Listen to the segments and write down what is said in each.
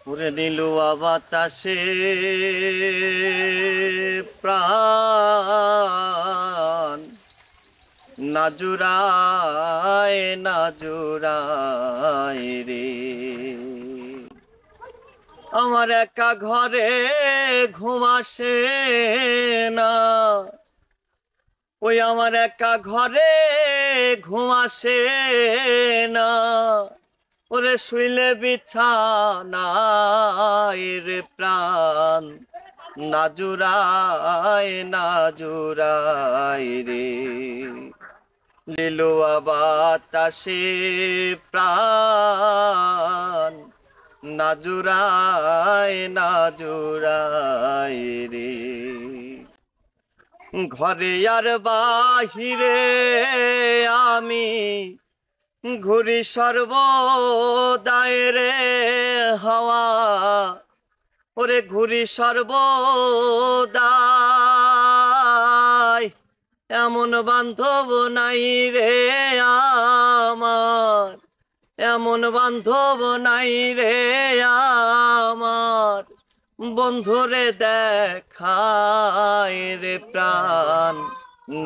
উড়ে নীলুয়া বাতাসে প্রাণ না জুড়ায় না জুড়ায় রে। আমার একা ঘরে ঘুম আসে না, ওই আমার একা ঘরে ঘুম আসে না। ওরে শুইলে বিছানায় রে প্রাণ না জুড়ায় না জুড়ায় রে। লিলুয়া বাতাসে প্রাণ না জুড়ায় না জুড়ায় রে। ঘরে আর বাহিরে আমি ঘুরি সর্বদাই রে হাওয়া, ওরে ঘুরি সর্বদাই। এমন বান্ধব নাই রে আমার, এমন বান্ধব নাই রে আমার। বন্ধুরে দেখায় রে প্রাণ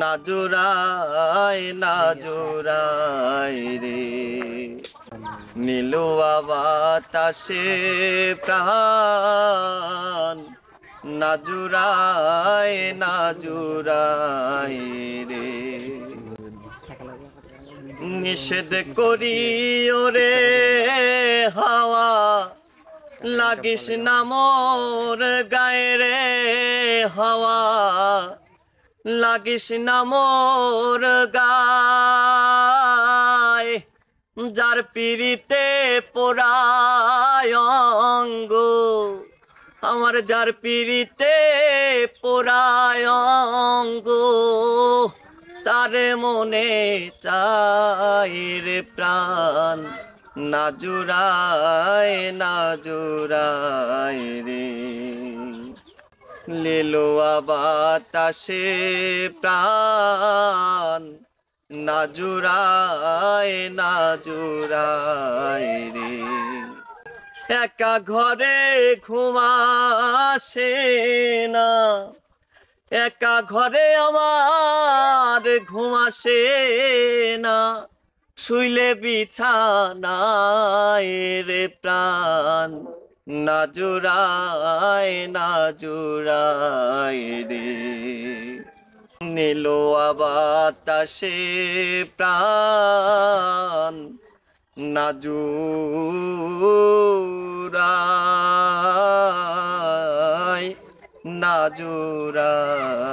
না জোড়ায় না জোড়ায় রে। নীলুয়া বাতাসে প্রাণ না জোড়ায় না জোড়ায় রে। নিষেধ করি ওরে হাওয়া লাগিস না মোর গায়ে রে হাওয়া, লাগিস না মোর গায়ে। যার পিড়িতে পোড়ায় অঙ্গ আমার, যার পিড়িতে পোড়ায় অঙ্গ, তারে মনে চাই রে প্রাণ না জুড়ায় না জুড়ায় রে। লিলুয়া বাতাসে প্রাণ না জুড়ায় না জুড়ায় রে। একা ঘরে ঘুম আসে না, একা ঘরে আমার ঘুম আসে না। শুইলে বিছানায় রে প্রাণ না জুড়ায় না জুড়ায় রে। নীলুয়া বাতাসে প্রাণ না জুড়ায় না জুড়ায়।